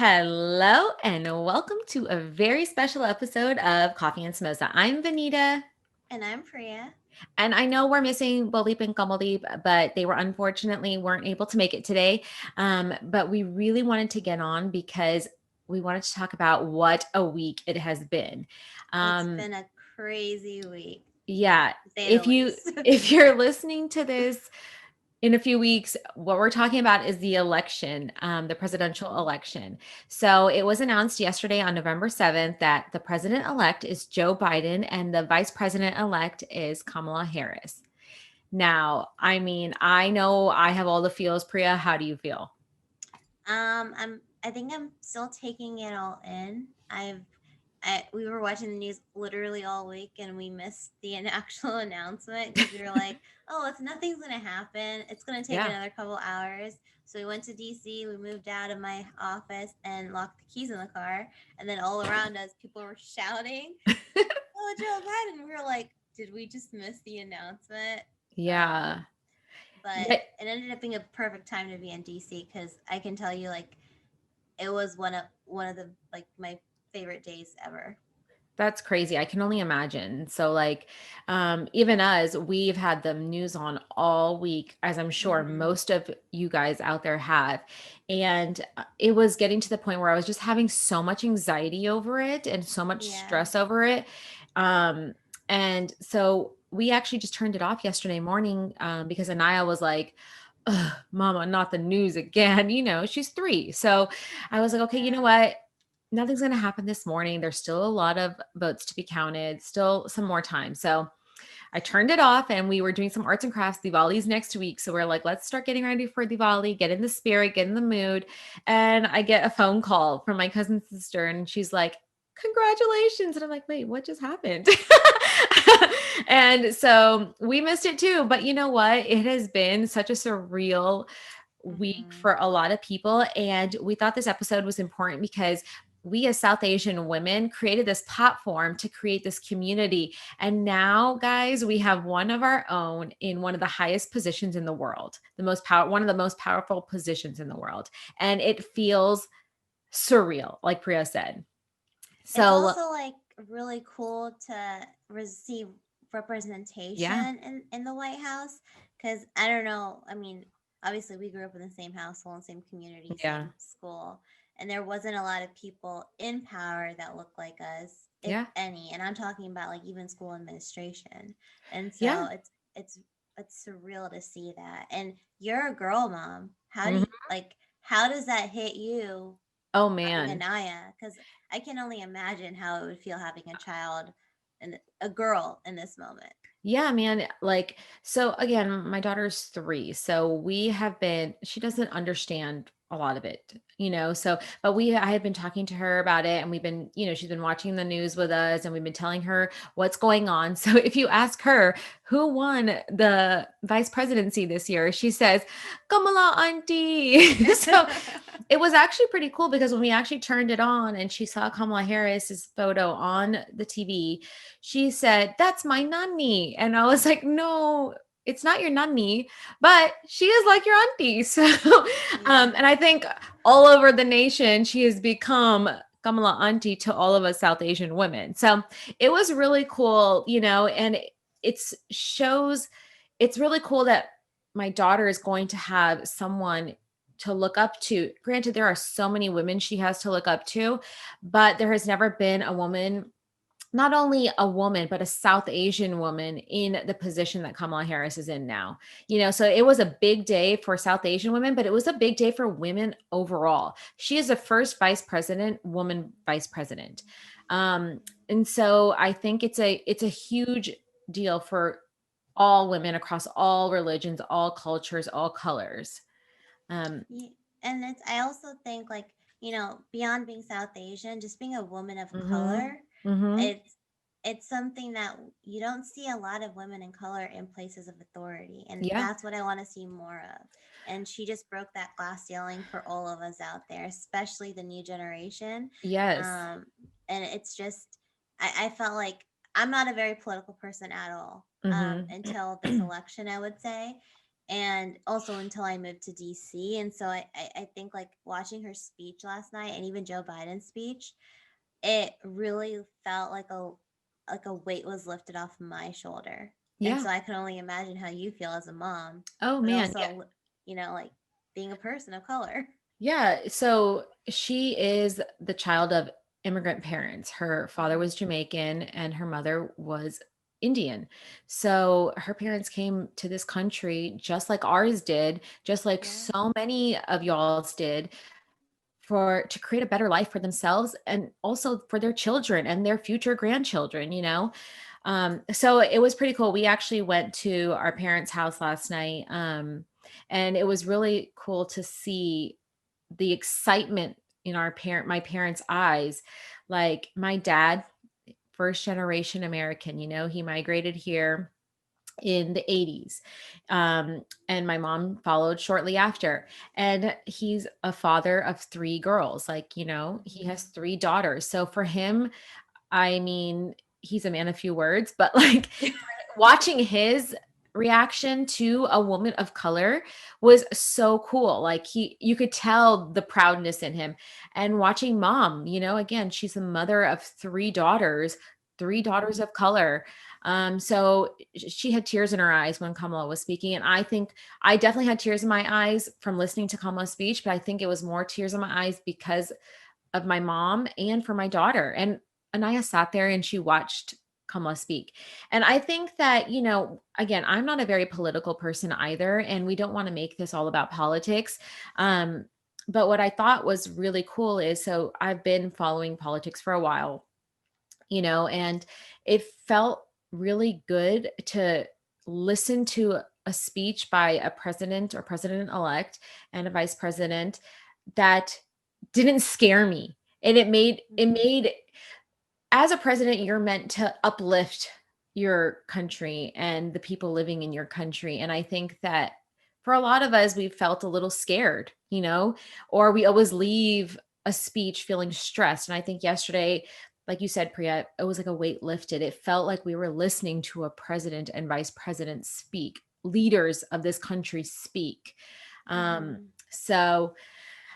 Hello and welcome to a very special episode of Coffee and Samosa. I'm Vanita, And I'm Priya. and I know we're missing Bolip and Kamalip, but they were unfortunately weren't able to make it today. But we really wanted to get on because we wanted to talk about what a week it has been. It's Um, been a crazy week, yeah, to say the if you least. if you're listening to this in a few weeks, what we're talking about is the election, the presidential election. So it was announced yesterday on November 7th that the president elect is Joe Biden and the vice president elect is Kamala Harris. Now, I mean, I know I have all the feels. Priya, how do you feel? I think I'm still taking it all in. We were watching the news literally all week, and we missed the actual announcement because we were like, "Oh, it's nothing's gonna happen. It's gonna take Yeah. another couple hours." So we went to DC. We moved out of my office and locked the keys in the car. And then all around us, people were shouting, "Oh, Joe Biden!" We were like, "Did we just miss the announcement?" Um, Yeah. but Yeah. it ended up being a perfect time to be in DC because I can tell you, like, it was one of the like my favorite days ever. That's crazy. I can only imagine. So, like, even us, we've had the news on all week, as I'm sure Hmm. most of you guys out there have. And it was getting to the point where I was just having so much anxiety over it and so much Yeah. stress over it. Um, and so we actually just turned it off yesterday morning because Anaya was like, "Ugh, Mama, not the news again." She's 3. So I was like, okay, you know Yeah. what? Nothing's going to happen this morning. There's still a lot of votes to be counted, still some more time. So I turned it off and we were doing some arts and crafts. Diwali's next week. So we're like, let's start getting ready for Diwali, get in the spirit, get in the mood. And I get a phone call from my cousin's sister and she's like, congratulations. And I'm like, wait, what just happened? And so we missed it too. But you know what? It has been such a surreal week Hmm. for a lot of people. And we thought this episode was important because we as South Asian women created this platform to create this community. And now, guys, we have one of our own in one of the highest positions in the world, one of the most powerful positions in the world. And it feels surreal, like Priya said. It's So, also like really cool to receive yeah, representation in the White House because I don't know. I mean, obviously we grew up in the same household, same community, yeah, same school, and there wasn't a lot of people in power that looked like us, if yeah, any. And I'm talking about like even school administration. And yeah. so it's surreal to see that. And you're a girl mom. How do Mhm. you like? How does that hit you Oh, having man. Anaya? Because I can only imagine how it would feel having a child and a girl in this moment. Yeah, man. Like, so again, my daughter's 3. So she doesn't understand a lot of it, So, but I had been talking to her about it and she's been watching the news with us and we've been telling her what's going on. So if you ask her who won the vice presidency this year, she says, Kamala auntie. So it was actually pretty cool because when we actually turned it on and she saw Kamala Harris's photo on the TV, she said, "That's my nanny." And I was like, "No, it's not your nanny, but she is like your auntie." So, Yeah. and I think all over the nation, she has become Kamala auntie to all of us South Asian women. So it was really cool, and it's shows, it's really cool that my daughter is going to have someone to look up to. Granted, there are so many women she has to look up to, but there has never been a woman, not only a woman, but a South Asian woman in the position that Kamala Harris is in now. So it was a big day for South Asian women, but it was a big day for women overall. She is the first woman vice president. Um, and so I think it's a huge deal for all women across all religions, all cultures, all colors. Um, And I also think like, beyond being South Asian, just being a woman of mhm, color, mhm. it's it's something that you don't see a lot of women in color in places of authority, and Yeah. that's what I want to see more of. And she just broke that glass ceiling for all of us out there, especially the new generation. Yes. um and it's just, I felt like I'm not a very political person at all, Mhm. until this election, I would say. and also until I moved to DC. And so I think like watching her speech last night and even Joe Biden's speech, it really felt like a weight was lifted off my shoulder. And Yeah. so I can only imagine how you feel as a mom, Oh but man. also, like being a person of color. Yeah, so she is the child of immigrant parents. Her father Mhm. was Jamaican and her mother was Indian. So her parents came to this country just like ours did, just like Yeah. so many of y'all's did, for to create a better life for themselves and also for their children and their future grandchildren. So it was pretty cool. We actually went to our parents' house last night, and it was really cool to see the excitement in my parents' eyes. Like my dad, first generation American, he migrated here in the 80s. And my mom followed shortly after. And he's a father of three girls. Like, he has Mhm. three daughters. So for him, I mean, he's a man of few words, but like watching his reaction to a woman of color was so cool. Like you could tell the proudness in him. And watching mom, again, she's a mother of three daughters Mhm. of color. So she had tears in her eyes when Kamala was speaking. And I think I definitely had tears in my eyes from listening to Kamala's speech, but I think it was more tears in my eyes because of my mom and for my daughter. And Anaya sat there and she watched Kamala speak. And I think that, again, I'm not a very political person either, and we don't want to make this all about politics. Um, but what I thought was really cool is, so I've been following politics for a while, and it felt really good to listen to a speech by a president or president elect and a vice president that didn't scare me. And Mhm. as a president, you're meant to uplift your country and the people living in your country. And I think that for a lot of us, we've felt a little scared, or we always leave a speech feeling stressed. And I think yesterday, like you said, Priya, it was like a weight lifted. It felt like we were listening to a president and vice president speak, leaders of this country speak. Mhm. So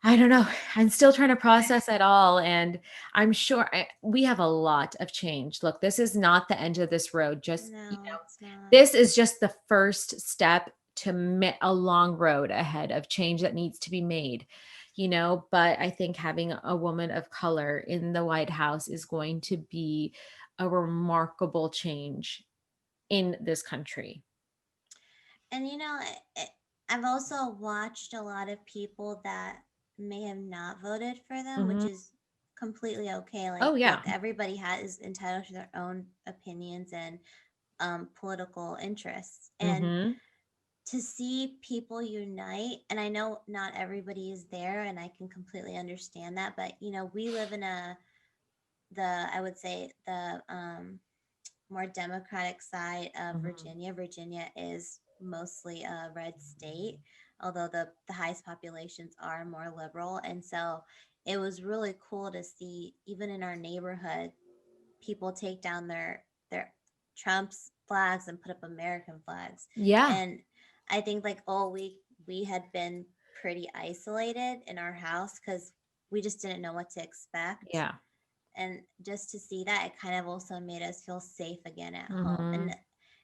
I don't know. I'm still trying to process it all. And I'm sure we have a lot of change. Look, this is not the end of this road. No, it's not. This is just the first step to a long road ahead of change that needs to be made. But I think having a woman of color in the White House is going to be a remarkable change in this country. And I've also watched a lot of people that may have not voted for them, which Hmm. is completely okay. Like, Oh, look, yeah. everybody is entitled to their own opinions and political interests. And Hmm. to see people unite, and I know not everybody is there, and I can completely understand that, but we live in I would say, the more democratic side of Hmm. Virginia. Virginia is mostly a red state, although the highest populations are more liberal. And so it was really cool to see, even in our neighborhood, people take down their Trump's flags and put up American flags. Yeah. And I think like all week we had been pretty isolated in our house because we just didn't know what to expect. Yeah. And just to see that, it kind of also made us feel safe again at home. Hmm. And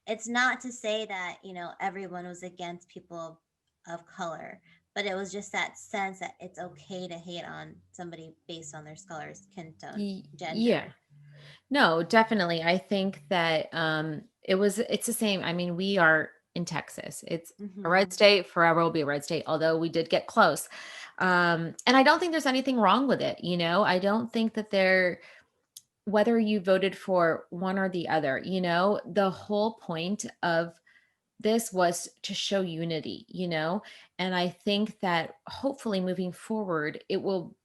it's not to say that everyone was against people of color, but it was just that sense that it's okay to hate on somebody based on their color, skin tone, Yeah. gender. No, definitely. I think that it's the same. I mean, we are in Texas. It's a red Hmm. state, forever will be a red state, although we did get close. And I don't think there's anything wrong with it. I don't think that whether you voted for one or the other, the whole point of this was to show unity. And I think that hopefully moving forward, it will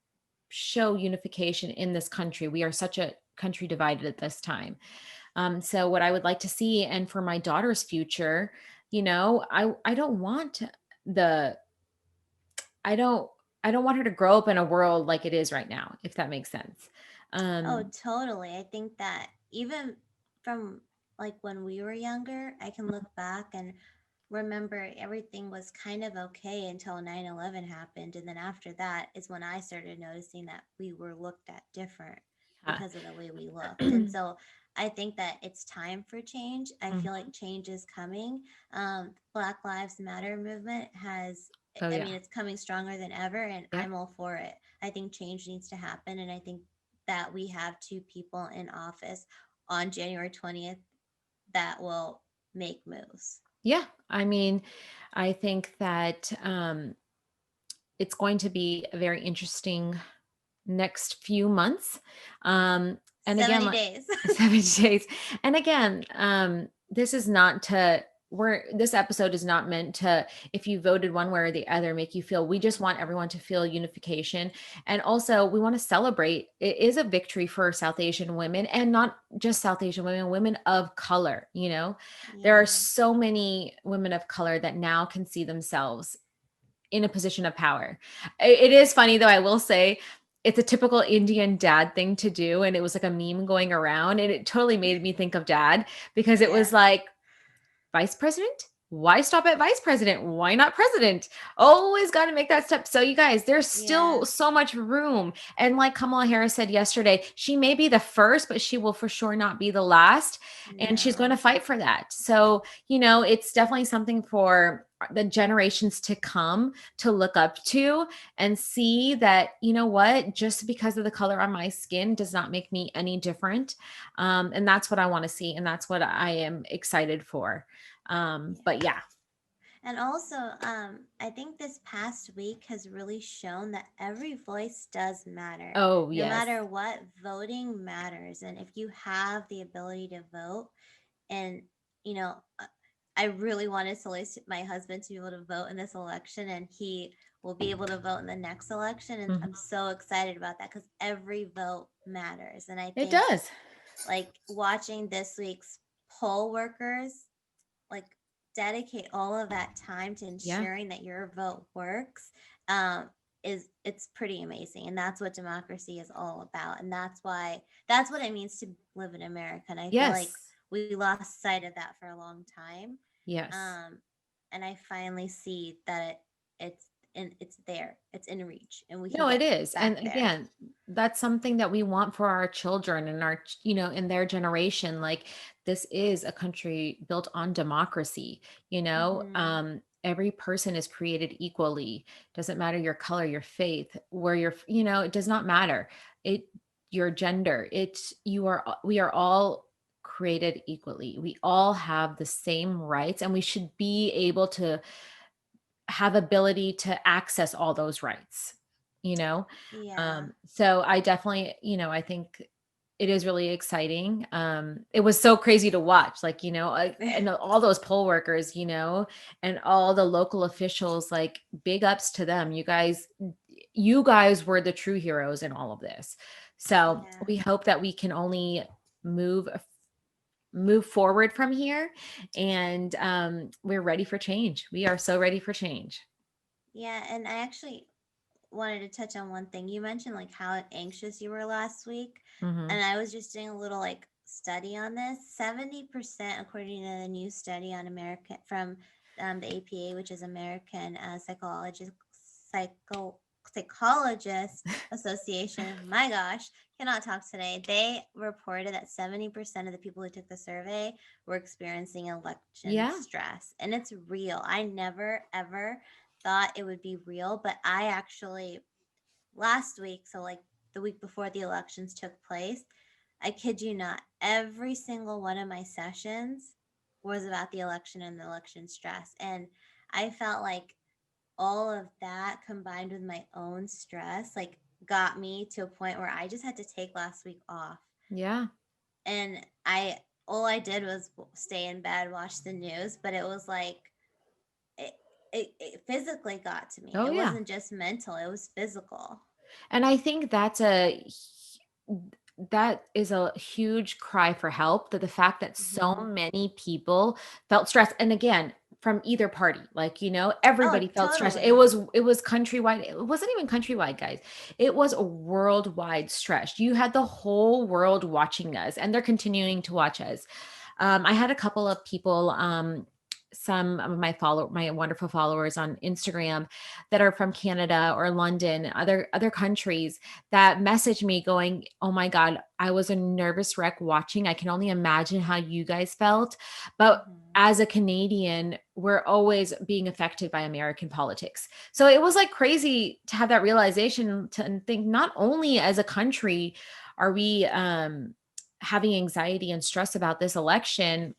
show unification in this country. We are such a country divided at this time. So what I would like to see, and for my daughter's future, I don't want the I don't I don't want her to grow up in a world like it is right now, if that makes sense. Oh, Um, totally. I think that even from like when we were younger, I can look back and remember everything was kind of okay until 9/11 happened, and then after that is when I started noticing that we were looked at different Yeah. because of the way we looked. And so I think that it's time for change. I feel Mhm. like change is coming. Black Lives Matter movement has, Oh I yeah. mean, it's coming stronger than ever, and Yeah. I'm all for it. I think change needs to happen, and I think that we have two people in office on January 20th that will make moves. Yeah. I mean, I think that it's going to be a very interesting next few months. And again, 70 like days. 70 days. And again, this is not to this episode is not meant to, if you voted one way or the other, make you feel. We just want everyone to feel unification. And also we want to celebrate. It is a victory for South Asian women, and not just South Asian women, women of color. There are Yeah. so many women of color that now can see themselves in a position of power. It is funny though, I will say, it's a typical Indian dad thing to do. And it was like a meme going around, and it totally made me think of dad, because it was Yeah. like, vice president? Why stop at vice president? Why not president? Always got to make that step. So, you guys, there's Yeah. still so much room. And like Kamala Harris said yesterday, she may be the first, but she will for sure not be the last. And she's going No. to fight for that. So, it's definitely something for the generations to come to look up to, and see that, what, just because of the color on my skin does not make me any different. And that's what I want to see. And that's what I am excited for. But Yeah. yeah. And also, I think this past week has really shown that every voice does matter. Oh, No yes. matter what, voting matters. And if you have the ability to vote, and, you know, I really wanted my husband to be able to vote in this election, and he will be able to vote in the next election. And Mhm. I'm so excited about that because every vote matters. And I It think, does. like, watching this week's poll workers, like, dedicate all of that time to Yeah. ensuring that your vote works, um, is it's pretty amazing. And that's what democracy is all about. And that's what it means to live in America. And I feel like Yes. we lost sight of that for a long time. Yes. um, and I finally see that it's there, it's in reach, and we can No, it get is. And back there. again, that's something that we want for our children and in their generation. Like, this is a country built on democracy, Hmm. every person is created equally. Doesn't matter your color, your faith, where it does not matter. It Your gender. We are all created equally. We all have the same rights, and we should be able to have ability to access all those rights, you know? Yeah. So I definitely, I think it is really exciting. It was so crazy to watch, like, and all those poll workers, and all the local officials, like, big ups to them. You guys were the true heroes in all of this. So Yeah. we hope that we can only move move forward from here. And we're ready for change. We are so ready for change. Yeah, and I actually wanted to touch on one thing. You mentioned like how anxious you were last week, Hmm. and I was just doing a little like study on this. 70%, according to the new study on American from the APA, which is American Psycho Psychologist Association. My gosh, cannot talk today. They reported that 70% of the people who took the survey were experiencing election Yeah. stress, and it's real. I never ever thought it would be real, but I actually last week, so like the week before the elections took place, I kid you not, every single one of my sessions was about the election and the election stress. And I felt like all of that combined with my own stress, like, got me to a point where I just had to take last week off. Yeah. And all I did was stay in bed, watch the news, but it was like, it, it physically got to me. Oh, It yeah. wasn't just mental, it was physical. And I think that is a huge cry for help, that the fact that so Hmm. many people felt stressed. And again, from either party, like, Oh, everybody felt stressed. It totally. was it was countrywide. It wasn't even countrywide, guys. It was a worldwide stress. You had the whole world watching us, and they're continuing to watch us. I had a couple of people some of my wonderful followers on Instagram that are from Canada or London, other countries that message me going, "Oh my God, I was a nervous wreck watching. I can only imagine how you guys felt." But Mm-hmm. as a Canadian, we're always being affected by American politics. So it was like crazy to have that realization to think not only as a country are we having anxiety and stress about this election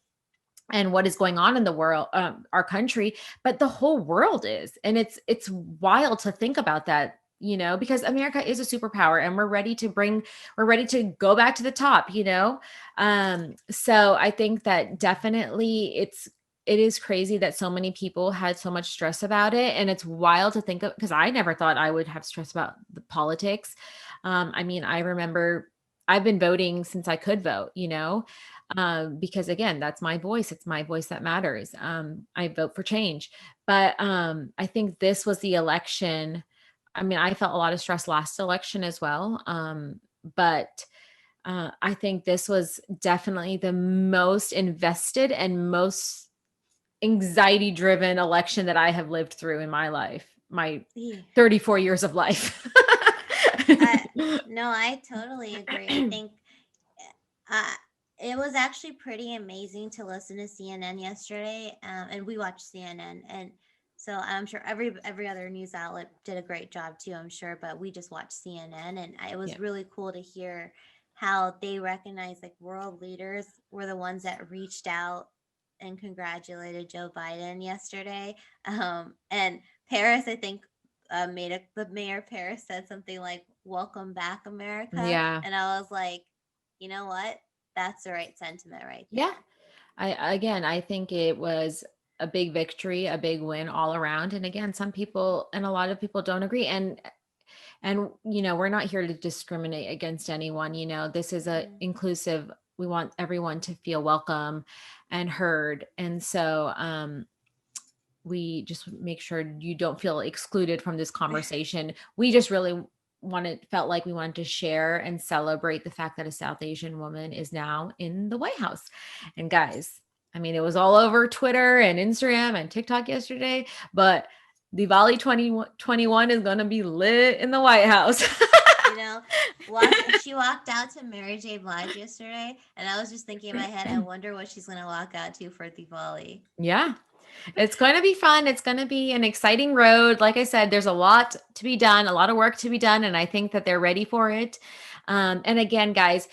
and what is going on in the world, our country, but the whole world is. And it's wild to think about that, because America is a superpower and we're ready to go back to the top, so I think that definitely it is crazy that so many people had so much stress about it. And it's wild to think of, because I never thought I would have stress about the politics. I mean, I remember I've been voting since I could vote, because again, that's my voice. It's my voice that matters. I vote for change. But I think this was the election. I mean, I felt a lot of stress last election as well. But I think this was definitely the most invested and most anxiety driven election that I have lived through in my life, my Yeah. 34 years of life. I no, I totally agree. I think uh, it was actually pretty amazing to listen to CNN yesterday, and we watched CNN, and so I'm sure every other news outlet did a great job too. I'm sure, but we just watched CNN, and it Yeah. was really cool to hear how they recognized like world leaders were the ones that reached out and congratulated Joe Biden yesterday. And Paris, I think, the mayor of Paris said something like "Welcome back, America," Yeah. and I was like, you know what? That's the right sentiment right Yeah. there. I think it was a big victory, a big win all around. And again, some people and a lot of people don't agree. And we're not here to discriminate against anyone. This is a Mm-mm. inclusive. We want everyone to feel welcome and heard. And so we just make sure you don't feel excluded from this conversation. We just really felt like we wanted to share and celebrate the fact that a South Asian woman is now in the White House. And guys, I mean, it was all over Twitter and Instagram and TikTok yesterday, but Diwali 2021 is going to be lit in the White House. You know, she walked out to Mary J. Blige yesterday, and I was just thinking in my head, I wonder what she's gonna walk out to for Diwali. Yeah. It's going to be fun. It's going to be an exciting road. Like I said, there's a lot to be done, a lot of work to be done, and I think that they're ready for it. And again, guys,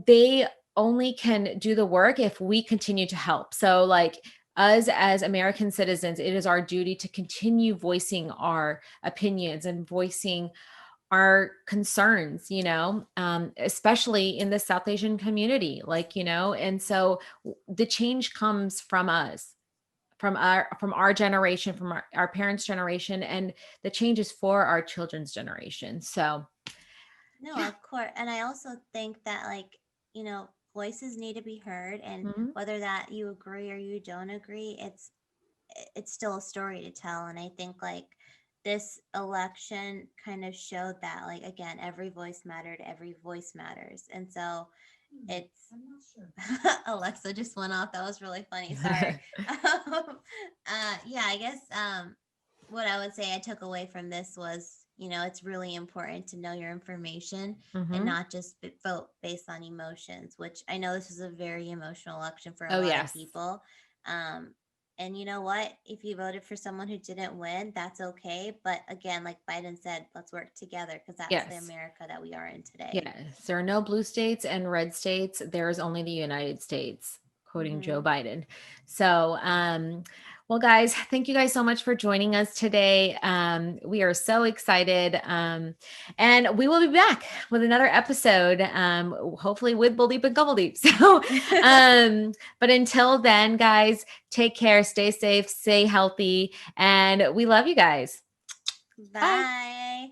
they only can do the work if we continue to help. So, like, us as American citizens, it is our duty to continue voicing our opinions and voicing our concerns, especially in the South Asian community, and so the change comes from us, from our generation, from our parents' generation, and the change is for our children's generation. So No, yeah. of course. And I also think that, like, voices need to be heard, and Mhm. whether that you agree or you don't agree, it's still a story to tell. And I think like this election kind of showed that, like, again, every voice mattered, every voice matters. And so it's Alexa just went off. That was really funny. Sorry. Yeah, I guess what I would say I took away from this was, it's really important to know your information and Mhm. not just vote based on emotions, which I know this is a very emotional election for a Oh, lot of yes. people. Um, and you know what? If you voted for someone who didn't win, that's okay. But again, like Biden said, let's work together because that's the Yes. America that we are in today. Yes. There are no blue states and red states. There is only the United States, quoting Joe Mm-hmm. Biden. So, well, guys, thank you guys so much for joining us today. We are so excited. And we will be back with another episode, hopefully with Buldeep and Gobbledeep. So, but until then, guys, take care, stay safe, stay healthy, and we love you guys. Bye. Bye.